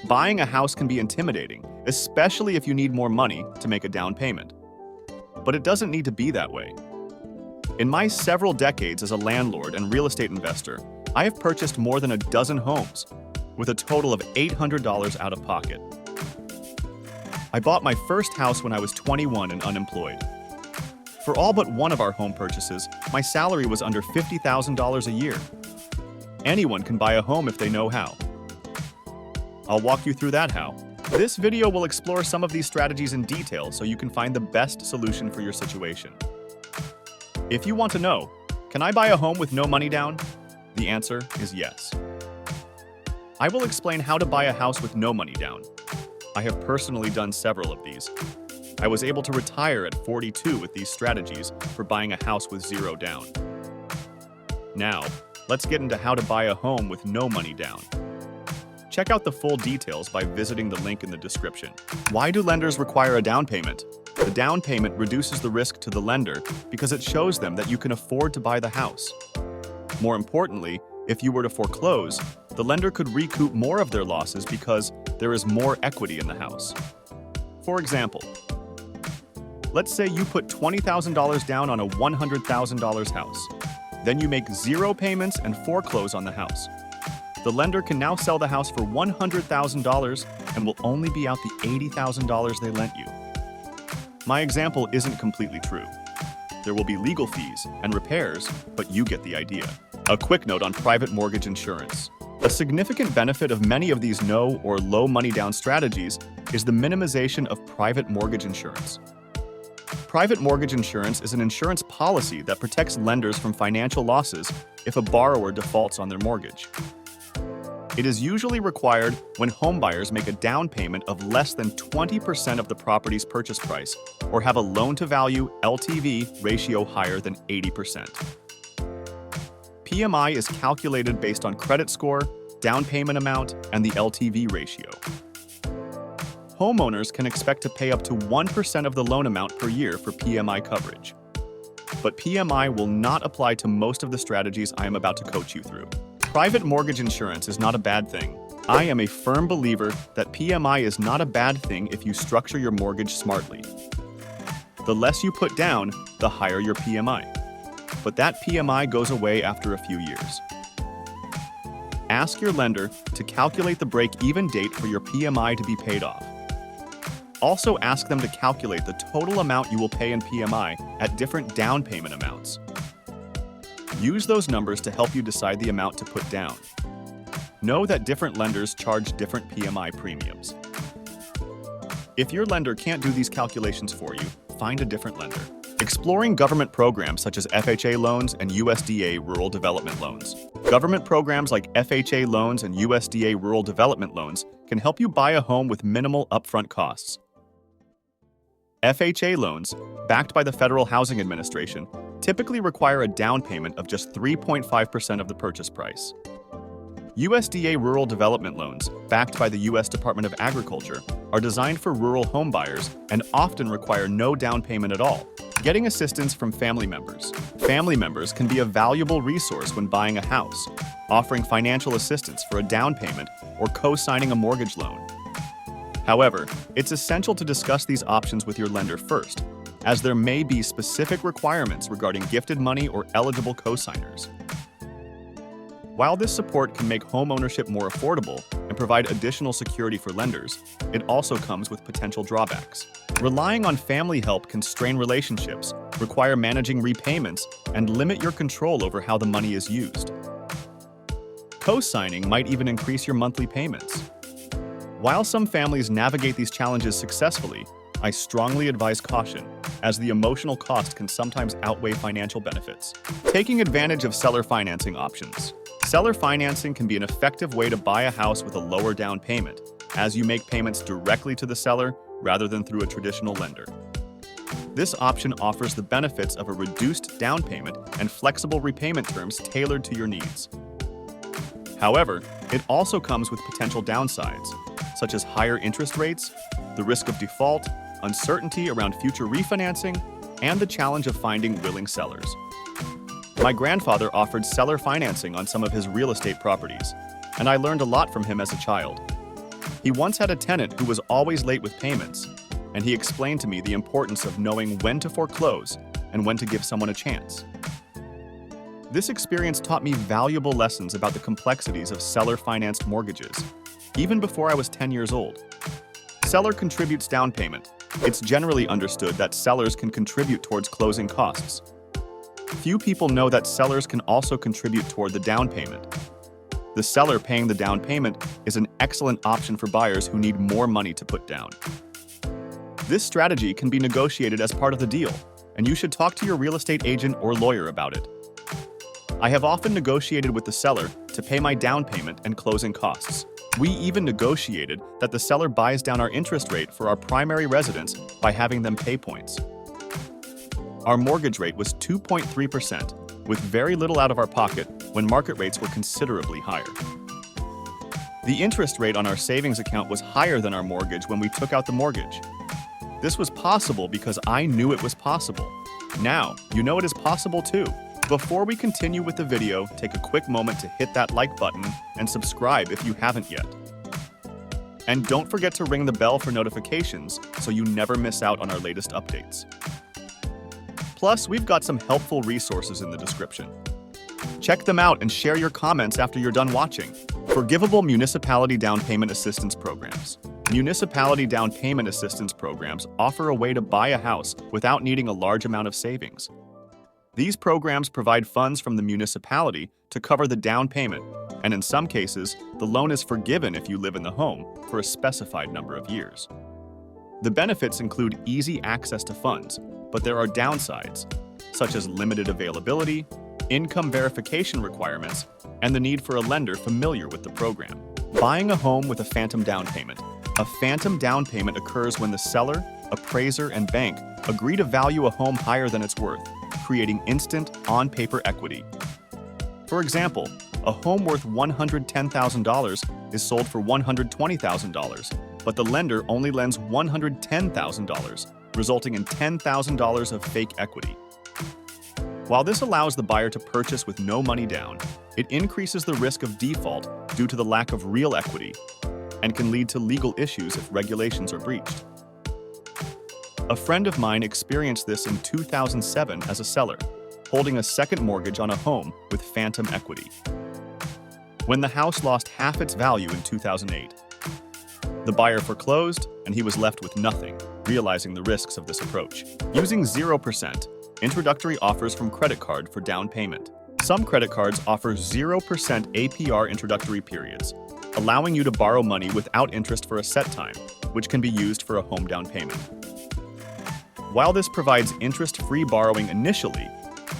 Buying a house can be intimidating, especially if you need more money to make a down payment. But it doesn't need to be that way. In my several decades as a landlord and real estate investor, I have purchased more than a dozen homes, with a total of $800 out of pocket. I bought my first house when I was 21 and unemployed. For all but one of our home purchases, my salary was under $50,000 a year. Anyone can buy a home if they know how. I'll walk you through that how. This video will explore some of these strategies in detail so you can find the best solution for your situation. If you want to know, can I buy a home with no money down? The answer is yes. I will explain how to buy a house with no money down. I have personally done several of these. I was able to retire at 42 with these strategies for buying a house with zero down. Now, let's get into how to buy a home with no money down. Check out the full details by visiting the link in the description. Why do lenders require a down payment? The down payment reduces the risk to the lender because it shows them that you can afford to buy the house. More importantly, if you were to foreclose, the lender could recoup more of their losses because there is more equity in the house. For example, let's say you put $20,000 down on a $100,000 house. Then you make zero payments and foreclose on the house. The lender can now sell the house for $100,000 and will only be out the $80,000 they lent you. My example isn't completely true. There will be legal fees and repairs, but you get the idea. A quick note on private mortgage insurance. A significant benefit of many of these no or low money down strategies is the minimization of private mortgage insurance. Private mortgage insurance is an insurance policy that protects lenders from financial losses if a borrower defaults on their mortgage. It is usually required when homebuyers make a down payment of less than 20% of the property's purchase price or have a loan-to-value (LTV) ratio higher than 80%. PMI is calculated based on credit score, down payment amount, and the LTV ratio. Homeowners can expect to pay up to 1% of the loan amount per year for PMI coverage. But PMI will not apply to most of the strategies I am about to coach you through. Private mortgage insurance is not a bad thing. I am a firm believer that PMI is not a bad thing if you structure your mortgage smartly. The less you put down, the higher your PMI. But that PMI goes away after a few years. Ask your lender to calculate the break-even date for your PMI to be paid off. Also ask them to calculate the total amount you will pay in PMI at different down payment amounts. Use those numbers to help you decide the amount to put down. Know that different lenders charge different PMI premiums. If your lender can't do these calculations for you, find a different lender. Exploring government programs such as FHA loans and USDA rural development loans. Government programs like FHA loans and USDA rural development loans can help you buy a home with minimal upfront costs. FHA loans, backed by the Federal Housing Administration, typically require a down payment of just 3.5% of the purchase price. USDA rural development loans, backed by the U.S. Department of Agriculture, are designed for rural home buyers and often require no down payment at all. Getting assistance from family members. Family members can be a valuable resource when buying a house, offering financial assistance for a down payment or co-signing a mortgage loan. However, it's essential to discuss these options with your lender first, as there may be specific requirements regarding gifted money or eligible co-signers. While this support can make home ownership more affordable and provide additional security for lenders, it also comes with potential drawbacks. Relying on family help can strain relationships, require managing repayments, and limit your control over how the money is used. Co-signing might even increase your monthly payments. While some families navigate these challenges successfully, I strongly advise caution, as the emotional cost can sometimes outweigh financial benefits. Taking advantage of seller financing options. Seller financing can be an effective way to buy a house with a lower down payment, as you make payments directly to the seller rather than through a traditional lender. This option offers the benefits of a reduced down payment and flexible repayment terms tailored to your needs. However, it also comes with potential downsides, such as higher interest rates, the risk of default, uncertainty around future refinancing, and the challenge of finding willing sellers. My grandfather offered seller financing on some of his real estate properties, and I learned a lot from him as a child. He once had a tenant who was always late with payments, and he explained to me the importance of knowing when to foreclose and when to give someone a chance. This experience taught me valuable lessons about the complexities of seller-financed mortgages, even before I was 10 years old. Seller contributes down payment. It's generally understood that sellers can contribute towards closing costs. Few people know that sellers can also contribute toward the down payment. The seller paying the down payment is an excellent option for buyers who need more money to put down. This strategy can be negotiated as part of the deal, and you should talk to your real estate agent or lawyer about it. I have often negotiated with the seller to pay my down payment and closing costs. We even negotiated that the seller buys down our interest rate for our primary residence by having them pay points. Our mortgage rate was 2.3%, with very little out of our pocket when market rates were considerably higher. The interest rate on our savings account was higher than our mortgage when we took out the mortgage. This was possible because I knew it was possible. Now, you know it is possible too. Before we continue with the video, take a quick moment to hit that like button and subscribe if you haven't yet. And don't forget to ring the bell for notifications so you never miss out on our latest updates. Plus, we've got some helpful resources in the description. Check them out and share your comments after you're done watching. Forgivable Municipality Down Payment Assistance Programs. Municipality Down Payment Assistance Programs offer a way to buy a house without needing a large amount of savings. These programs provide funds from the municipality to cover the down payment, and in some cases, the loan is forgiven if you live in the home for a specified number of years. The benefits include easy access to funds, but there are downsides, such as limited availability, income verification requirements, and the need for a lender familiar with the program. Buying a home with a phantom down payment. A phantom down payment occurs when the seller, appraiser, and bank agree to value a home higher than its worth, creating instant, on-paper equity. For example, a home worth $110,000 is sold for $120,000, but the lender only lends $110,000, resulting in $10,000 of fake equity. While this allows the buyer to purchase with no money down, it increases the risk of default due to the lack of real equity and can lead to legal issues if regulations are breached. A friend of mine experienced this in 2007 as a seller, holding a second mortgage on a home with phantom equity. When the house lost half its value in 2008, the buyer foreclosed and he was left with nothing, realizing the risks of this approach. Using 0% introductory offers from credit card for down payment. Some credit cards offer 0% APR introductory periods, allowing you to borrow money without interest for a set time, which can be used for a home down payment. While this provides interest-free borrowing initially,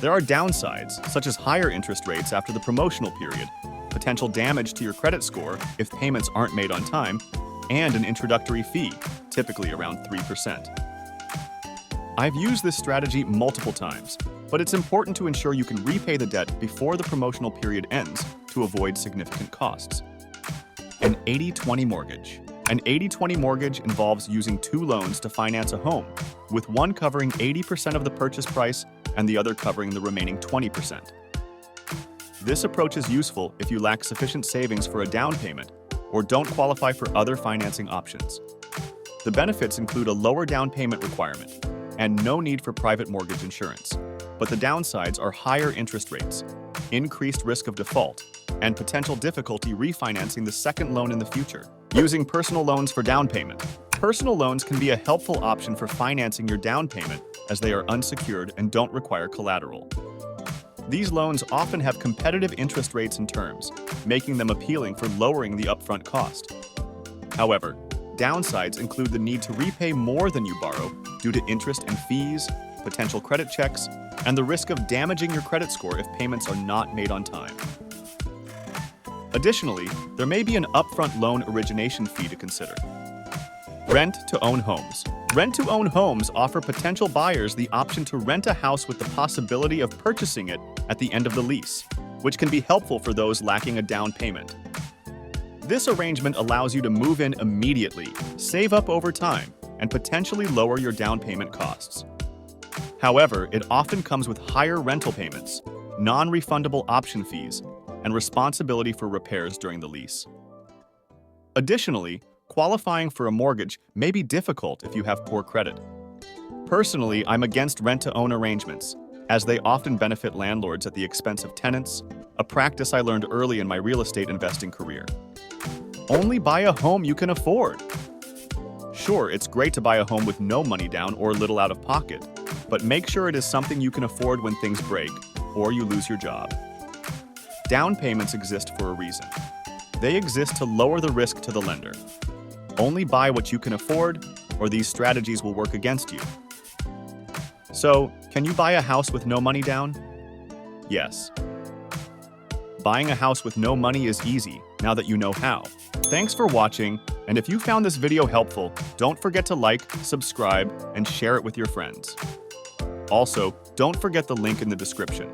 there are downsides, such as higher interest rates after the promotional period, potential damage to your credit score if payments aren't made on time, and an introductory fee, typically around 3%. I've used this strategy multiple times, but it's important to ensure you can repay the debt before the promotional period ends to avoid significant costs. An 80-20 mortgage. An 80-20 mortgage involves using two loans to finance a home, with one covering 80% of the purchase price and the other covering the remaining 20%. This approach is useful if you lack sufficient savings for a down payment or don't qualify for other financing options. The benefits include a lower down payment requirement and no need for private mortgage insurance, but the downsides are higher interest rates, increased risk of default, and potential difficulty refinancing the second loan in the future. Using personal loans for down payment. Personal loans can be a helpful option for financing your down payment as they are unsecured and don't require collateral. These loans often have competitive interest rates and terms, making them appealing for lowering the upfront cost. However, downsides include the need to repay more than you borrow due to interest and fees, potential credit checks, and the risk of damaging your credit score if payments are not made on time. Additionally, there may be an upfront loan origination fee to consider. Rent-to-own homes. Rent-to-own homes offer potential buyers the option to rent a house with the possibility of purchasing it at the end of the lease, which can be helpful for those lacking a down payment. This arrangement allows you to move in immediately, save up over time, and potentially lower your down payment costs. However, it often comes with higher rental payments, non-refundable option fees, and responsibility for repairs during the lease. Additionally, qualifying for a mortgage may be difficult if you have poor credit. Personally, I'm against rent-to-own arrangements, as they often benefit landlords at the expense of tenants, a practice I learned early in my real estate investing career. Only buy a home you can afford. Sure, it's great to buy a home with no money down or little out of pocket, but make sure it is something you can afford when things break or you lose your job. Down payments exist for a reason. They exist to lower the risk to the lender. Only buy what you can afford, or these strategies will work against you. So, can you buy a house with no money down? Yes. Buying a house with no money is easy, now that you know how. Thanks for watching, and if you found this video helpful, don't forget to like, subscribe, and share it with your friends. Also, don't forget the link in the description.